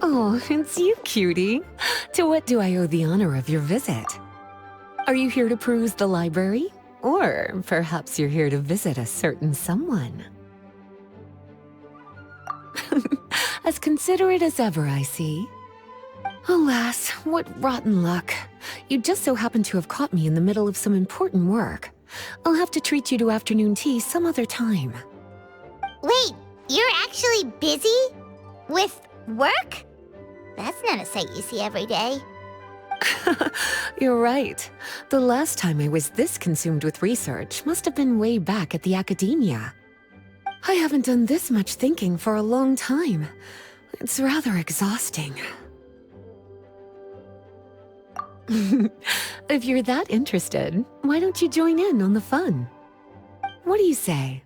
Oh, it's you, cutie. To what do I owe the honor of your visit? Are you here to peruse the library? Or perhaps you're here to visit a certain someone? As considerate as ever, I see. Alas, what rotten luck. You just so happen to have caught me in the middle of some important work. I'll have to treat you to afternoon tea some other time. Wait, you're actually busy? With work? That's not a sight you see every day. You're right. The last time I was this consumed with research must have been way back at the academia. I haven't done this much thinking for a long time. It's rather exhausting. If you're that interested, why don't you join in on the fun? What do you say?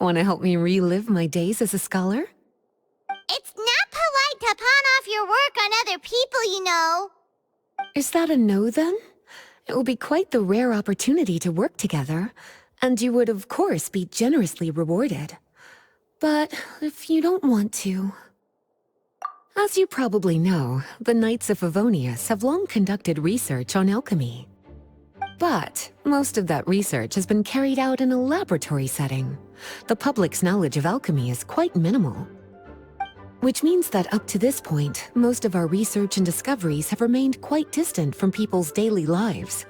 Want to help me relive my days as a scholar? It's not polite to pawn off your work on other people, you know. Is that a no, then? It will be quite the rare opportunity to work together, and you would, of course, be generously rewarded. But if you don't want to... As you probably know, the Knights of Favonius have long conducted research on alchemy. But most of that research has been carried out in a laboratory setting. The public's knowledge of alchemy is quite minimal. Which means that up to this point, most of our research and discoveries have remained quite distant from people's daily lives.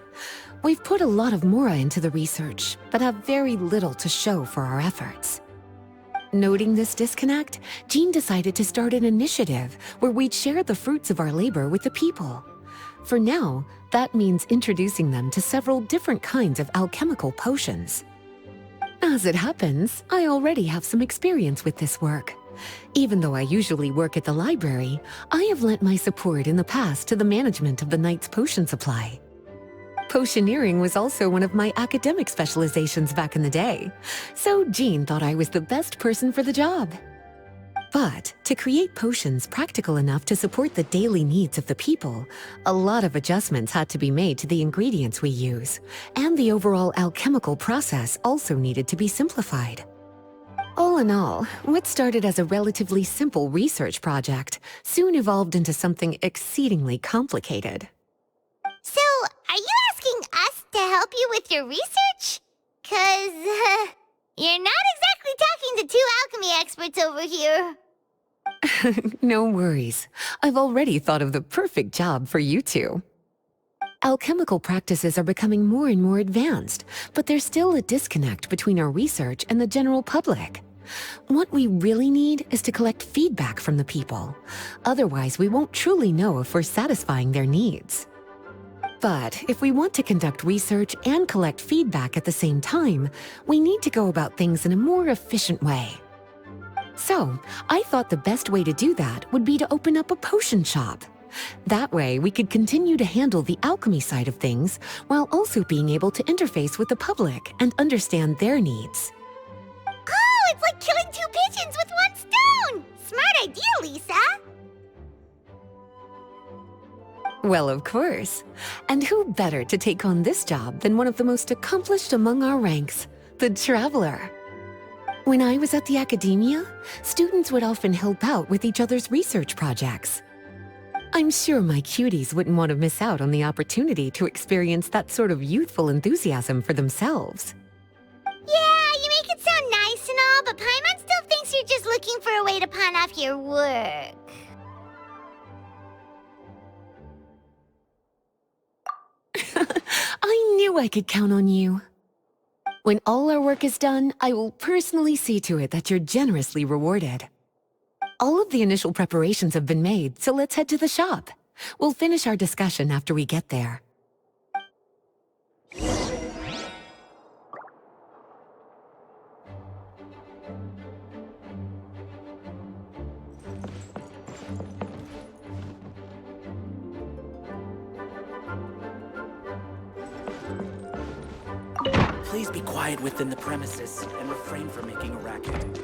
We've put a lot of mora into the research, but have very little to show for our efforts. Noting this disconnect, Jean decided to start an initiative where we'd share the fruits of our labor with the people. For now, that means introducing them to several different kinds of alchemical potions. As it happens, I already have some experience with this work. Even though I usually work at the library, I have lent my support in the past to the management of the Knight's potion supply. Potioneering was also one of my academic specializations back in the day, so Jean thought I was the best person for the job. But to create potions practical enough to support the daily needs of the people, a lot of adjustments had to be made to the ingredients we use, and the overall alchemical process also needed to be simplified. All in all, what started as a relatively simple research project soon evolved into something exceedingly complicated. So, are you asking us to help you with your research? 'Cause, you're not exactly talking to two alchemy experts over here. No worries. I've already thought of the perfect job for you two. Alchemical practices are becoming more and more advanced, but there's still a disconnect between our research and the general public. What we really need is to collect feedback from the people. Otherwise, we won't truly know if we're satisfying their needs. But if we want to conduct research and collect feedback at the same time, we need to go about things in a more efficient way. So, I thought the best way to do that would be to open up a potion shop. That way, we could continue to handle the alchemy side of things while also being able to interface with the public and understand their needs. Oh, it's like killing two pigeons with one stone! Smart idea, Lisa! Well, of course. And who better to take on this job than one of the most accomplished among our ranks, the Traveler? When I was at the academia, students would often help out with each other's research projects. I'm sure my cuties wouldn't want to miss out on the opportunity to experience that sort of youthful enthusiasm for themselves. Yeah, you make it sound nice and all, but Paimon still thinks you're just looking for a way to pawn off your work. I knew I could count on you. When all our work is done, I will personally see to it that you're generously rewarded. All of the initial preparations have been made, so let's head to the shop. We'll finish our discussion after we get there. Please be quiet within the premises and refrain from making a racket.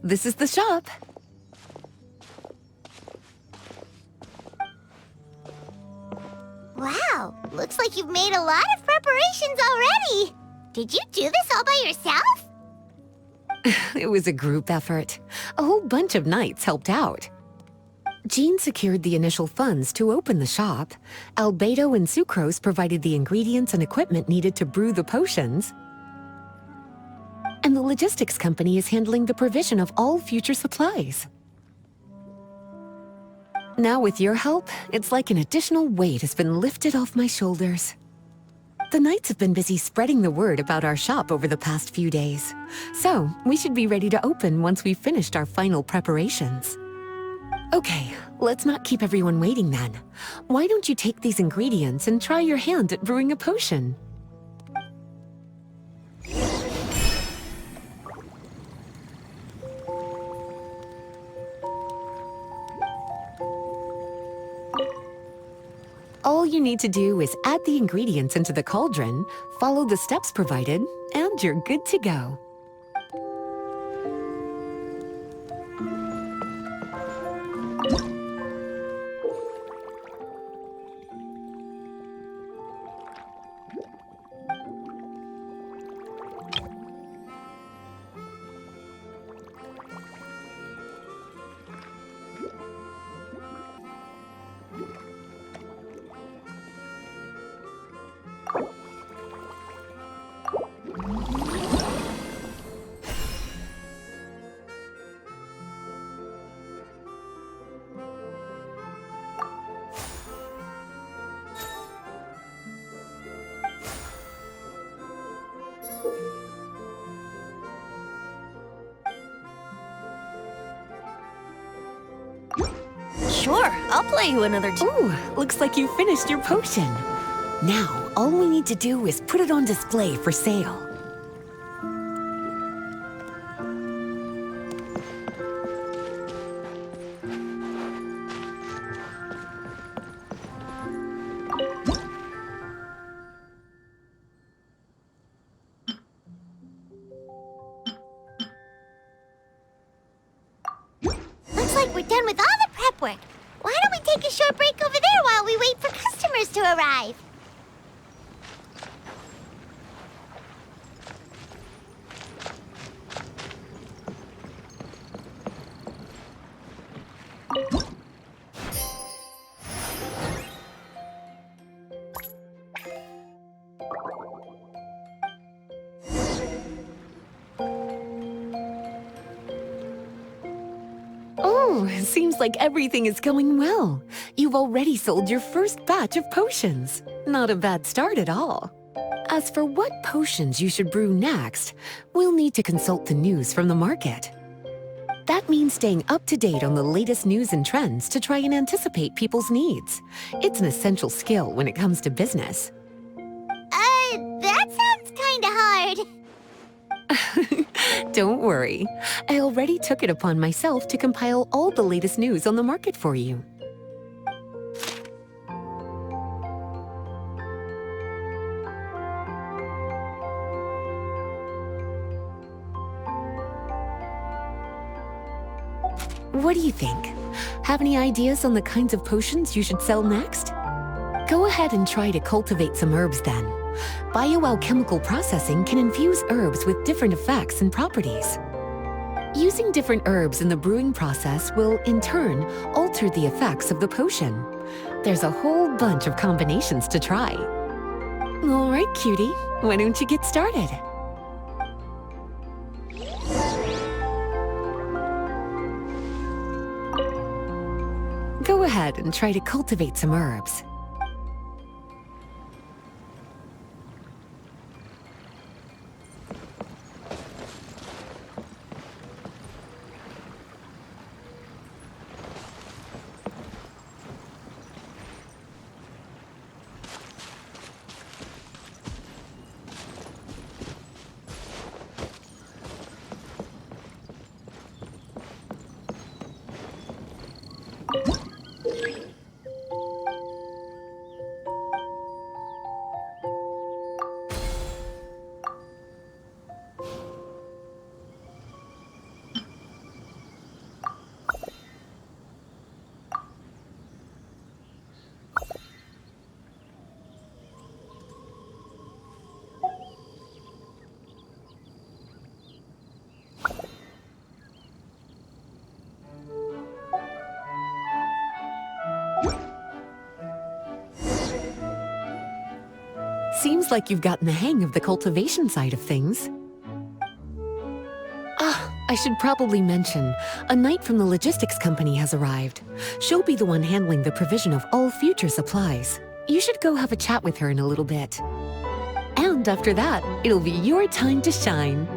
This is the shop. Wow, looks like you've made a lot of preparations already. Did you do this all by yourself? It was a group effort. A whole bunch of knights helped out. Jean secured the initial funds to open the shop. Albedo and Sucrose provided the ingredients and equipment needed to brew the potions. And the logistics company is handling the provision of all future supplies. Now with your help, it's like an additional weight has been lifted off my shoulders. The knights have been busy spreading the word about our shop over the past few days. So, we should be ready to open once we've finished our final preparations. Okay, let's not keep everyone waiting then. Why don't you take these ingredients and try your hand at brewing a potion? All you need to do is add the ingredients into the cauldron, follow the steps provided, and you're good to go. Sure, I'll play you another time. Ooh, looks like you finished your potion. Now, all we need to do is put it on display for sale. Looks like we're done with all the prep work. Why don't we take a short break over there while we wait for customers to arrive? Oh, seems like everything is going well. You've already sold your first batch of potions. Not a bad start at all. As for what potions you should brew next, we'll need to consult the news from the market. That means staying up to date on the latest news and trends to try and anticipate people's needs. It's an essential skill when it comes to business. That sounds kinda hard. Don't worry. I already took it upon myself to compile all the latest news on the market for you. What do you think? Have any ideas on the kinds of potions you should sell next? Go ahead and try to cultivate some herbs then. Bioalchemical processing can infuse herbs with different effects and properties. Using different herbs in the brewing process will, in turn, alter the effects of the potion. There's a whole bunch of combinations to try. All right, cutie, why don't you get started? Go ahead and try to cultivate some herbs. seems like you've gotten the hang of the cultivation side of things. Ah, I should probably mention, a knight from the logistics company has arrived. She'll be the one handling the provision of all future supplies. You should go have a chat with her in a little bit. And after that, it'll be your time to shine.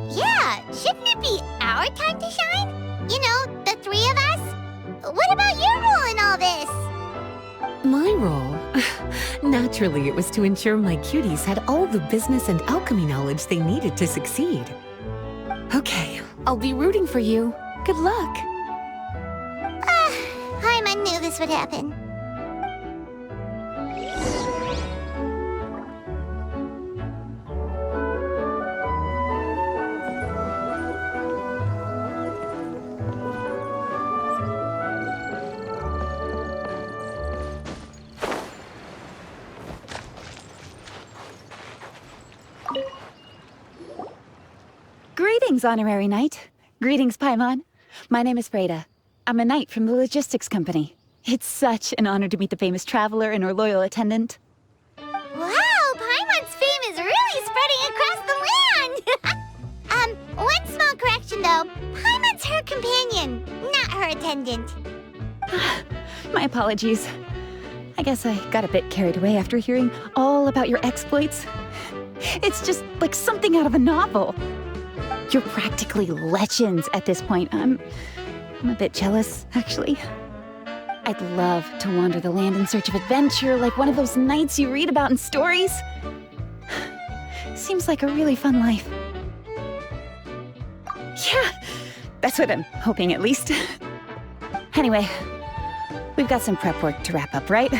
Yeah, shouldn't it be our time to shine? You know, the three of us? What about your role in all this? My role? Naturally, it was to ensure my cuties had all the business and alchemy knowledge they needed to succeed. Okay, I'll be rooting for you. Good luck. Paimon knew this would happen. Greetings, Honorary Knight. Greetings, Paimon. My name is Freda. I'm a knight from the logistics company. It's such an honor to meet the famous traveler and her loyal attendant. Wow, Paimon's fame is really spreading across the land! One small correction though. Paimon's her companion, not her attendant. My apologies. I guess I got a bit carried away after hearing all about your exploits. It's just like something out of a novel. You're practically legends at this point. I'm a bit jealous, actually. I'd love to wander the land in search of adventure like one of those knights you read about in stories. Seems like a really fun life. Yeah, that's what I'm hoping at least. Anyway, we've got some prep work to wrap up, right?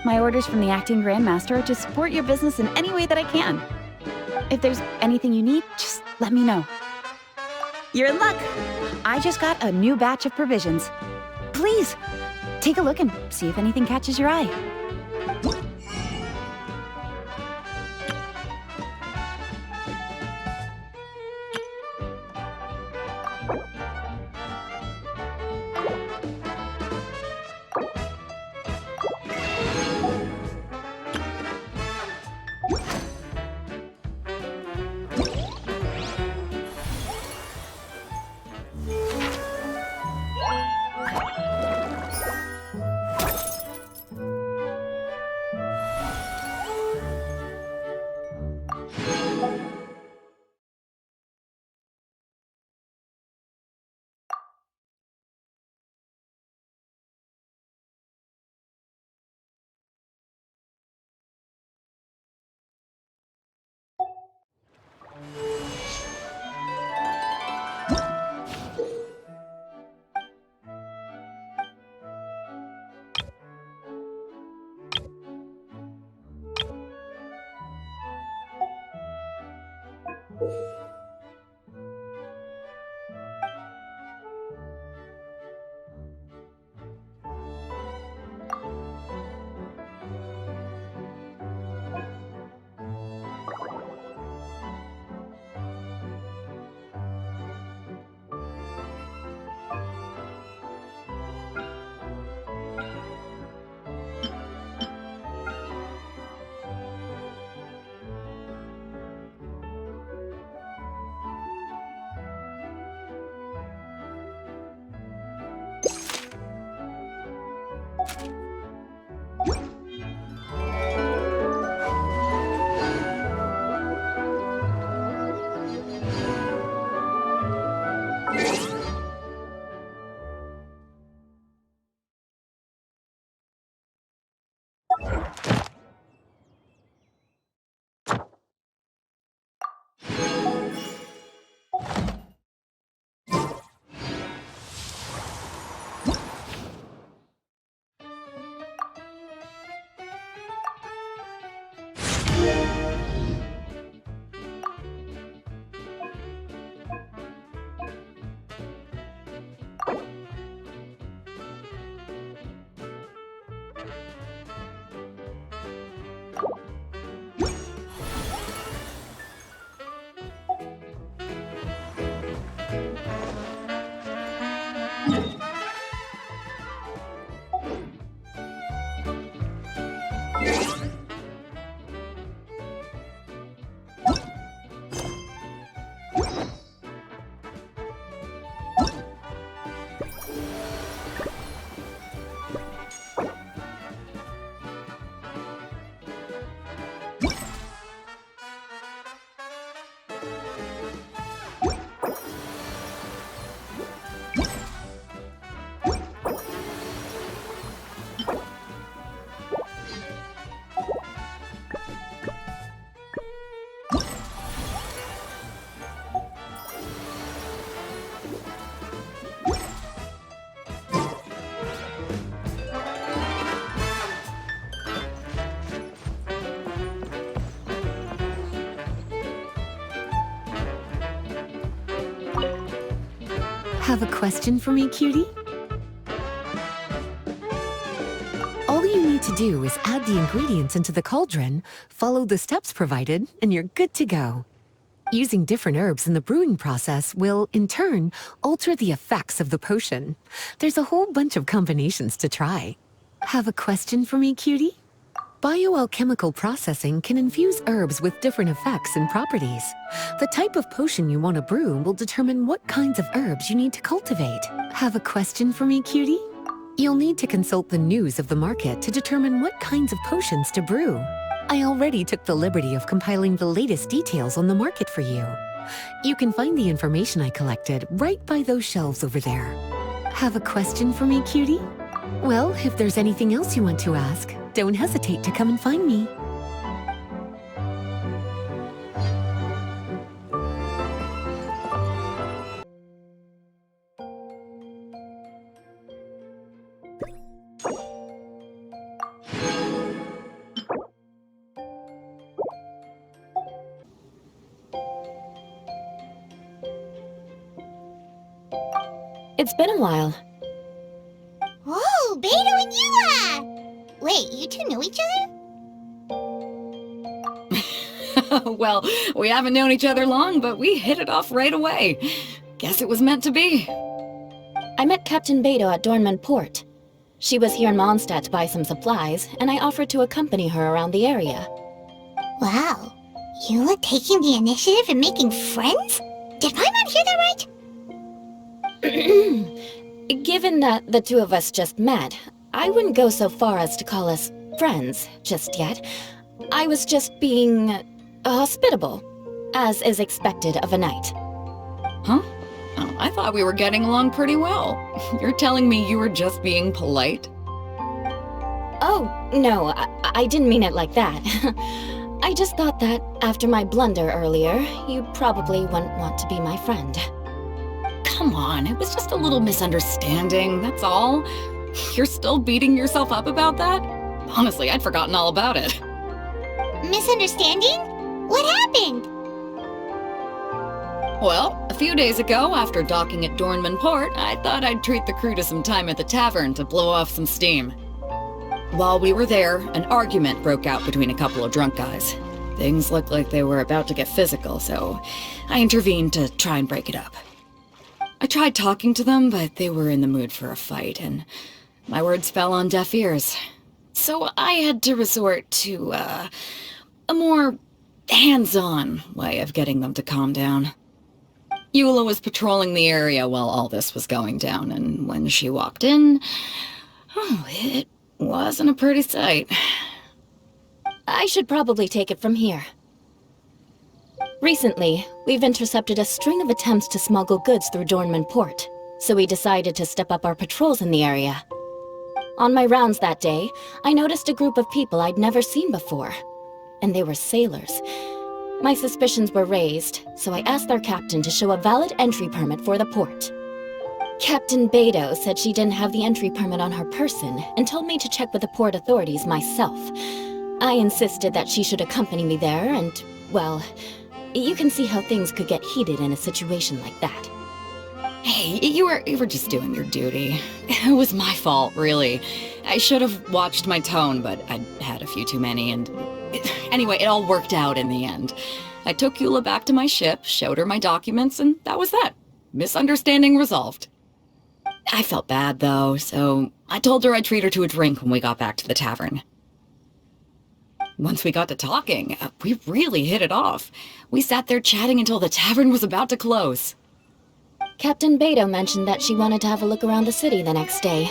My orders from the acting Grandmaster are to support your business in any way that I can. If there's anything you need, just let me know. You're in luck. I just got a new batch of provisions. Please, take a look and see if anything catches your eye. Have a question for me, cutie? All you need to do is add the ingredients into the cauldron, follow the steps provided, and you're good to go. Using different herbs in the brewing process will, in turn, alter the effects of the potion. There's a whole bunch of combinations to try. Have a question for me, cutie? Bioalchemical processing can infuse herbs with different effects and properties. The type of potion you want to brew will determine what kinds of herbs you need to cultivate. Have a question for me, cutie? You'll need to consult the news of the market to determine what kinds of potions to brew. I already took the liberty of compiling the latest details on the market for you. You can find the information I collected right by those shelves over there. Have a question for me, cutie? Well, if there's anything else you want to ask, don't hesitate to come and find me. It's been a while. Whoa, Beto and Eula! Wait, you two know each other? Well, we haven't known each other long, but we hit it off right away. Guess it was meant to be. I met Captain Beto at Dornman Port. She was here in Mondstadt to buy some supplies, and I offered to accompany her around the area. Wow, Eula taking the initiative and making friends? Did Paimon hear that right? Given that the two of us just met, I wouldn't go so far as to call us friends just yet. I was just being hospitable, as is expected of a knight. Huh? Oh, I thought we were getting along pretty well. You're telling me you were just being polite? Oh, no, I didn't mean it like that. I just thought that after my blunder earlier, you probably wouldn't want to be my friend. Come on, it was just a little misunderstanding, that's all. You're still beating yourself up about that? Honestly, I'd forgotten all about it. Misunderstanding? What happened? Well, a few days ago, after docking at Dornman Port, I thought I'd treat the crew to some time at the tavern to blow off some steam. While we were there, an argument broke out between a couple of drunk guys. Things looked like they were about to get physical, so I intervened to try and break it up. I tried talking to them, but they were in the mood for a fight, and my words fell on deaf ears. So I had to resort to, a more hands-on way of getting them to calm down. Eula was patrolling the area while all this was going down, and when she walked in, oh, it wasn't a pretty sight. I should probably take it from here. Recently, we've intercepted a string of attempts to smuggle goods through Dornman Port, so we decided to step up our patrols in the area. On my rounds that day, I noticed a group of people I'd never seen before, and they were sailors. My suspicions were raised, so I asked their captain to show a valid entry permit for the port. Captain Beto said she didn't have the entry permit on her person and told me to check with the port authorities myself. I insisted that she should accompany me there and, well, you can see how things could get heated in a situation like that. Hey, you were just doing your duty. It was my fault, really. I should have watched my tone, but I'd had a few too many, and anyway, it all worked out in the end. I took Eula back to my ship, showed her my documents, and that was that. Misunderstanding resolved. I felt bad, though, so I told her I'd treat her to a drink when we got back to the tavern. Once we got to talking, we really hit it off. We sat there chatting until the tavern was about to close. Captain Beto mentioned that she wanted to have a look around the city the next day.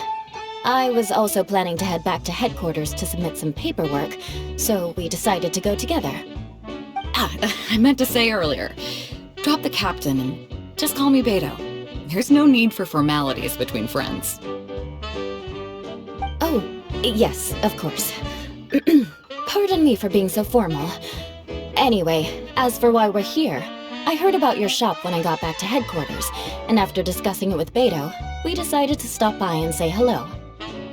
I was also planning to head back to headquarters to submit some paperwork, so we decided to go together. I meant to say earlier, drop the captain and just call me Beto. There's no need for formalities between friends. Oh, yes, of course. Pardon me for being so formal. Anyway, as for why we're here, I heard about your shop when I got back to headquarters, and after discussing it with Beto, we decided to stop by and say hello.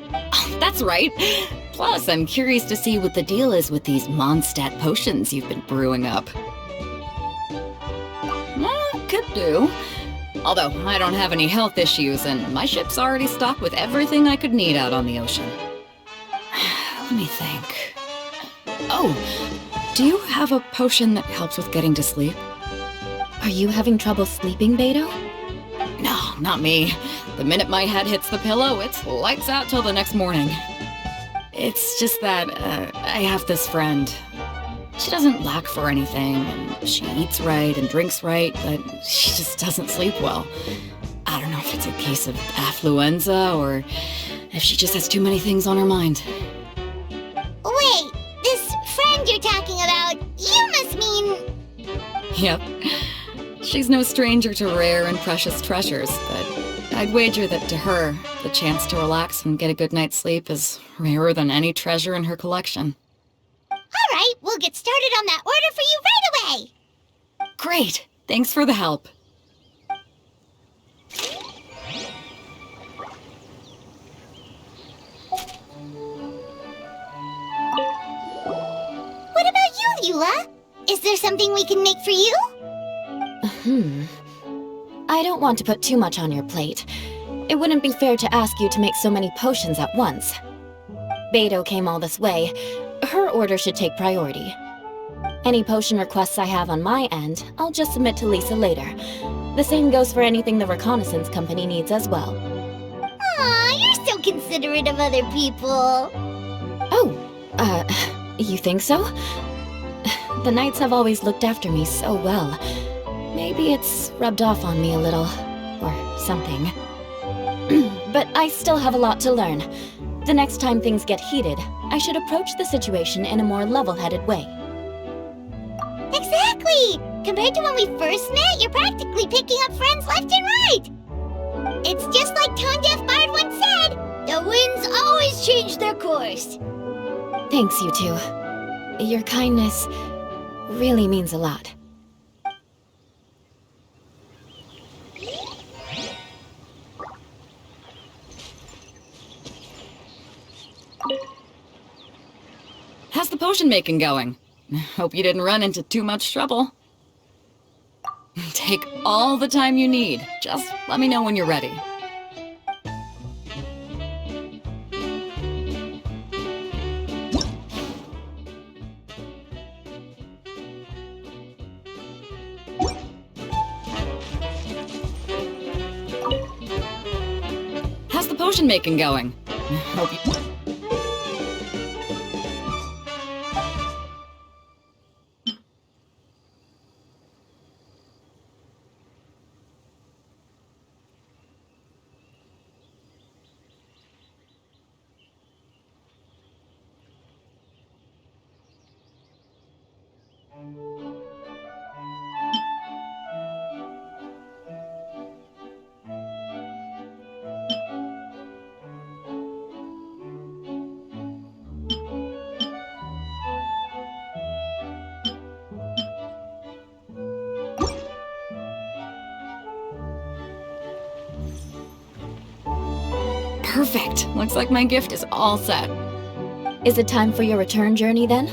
Oh, that's right. Plus, I'm curious to see what the deal is with these Mondstadt potions you've been brewing up. Well, could do. Although I don't have any health issues, and my ship's already stocked with everything I could need out on the ocean. Let me think. Oh, do you have a potion that helps with getting to sleep? Are you having trouble sleeping, Beto? No, not me. The minute my head hits the pillow, it's lights out till the next morning. It's just that, I have this friend. She doesn't lack for anything, and she eats right and drinks right, but she just doesn't sleep well. I don't know if it's a case of affluenza, or if she just has too many things on her mind. Wait, this friend you're talking about, you must mean... Yep. She's no stranger to rare and precious treasures, but I'd wager that to her, the chance to relax and get a good night's sleep is rarer than any treasure in her collection. All right, we'll get started on that order for you right away. Great! Thanks for the help. What about you, Eula? Is there something we can make for you? I don't want to put too much on your plate. It wouldn't be fair to ask you to make so many potions at once. Beto came all this way. Her order should take priority. Any potion requests I have on my end, I'll just submit to Lisa later. The same goes for anything the reconnaissance company needs as well. Aw, you're so considerate of other people. Oh, you think so? The Knights have always looked after me so well. Maybe it's rubbed off on me a little, or something. But I still have a lot to learn. The next time things get heated, I should approach the situation in a more level-headed way. Exactly! Compared to when we first met, you're practically picking up friends left and right. It's just like Tone Deaf Bard once said, the winds always change their course. Thanks, you two. Your kindness really means a lot. How's the potion making going? Hope you didn't run into too much trouble. Take all the time you need. Just let me know when you're ready. How's the potion making going? Hope you... Perfect. Looks like my gift is all set. Is it time for your return journey then?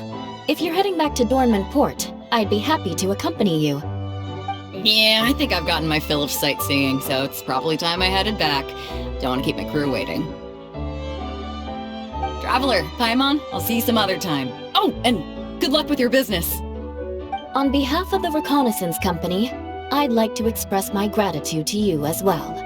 If you're heading back to Dornman Port, I'd be happy to accompany you. Yeah, I think I've gotten my fill of sightseeing, so it's probably time I headed back. Don't want to keep my crew waiting. Traveler, Paimon, I'll see you some other time. Oh, and good luck with your business. On behalf of the Reconnaissance Company, I'd like to express my gratitude to you as well.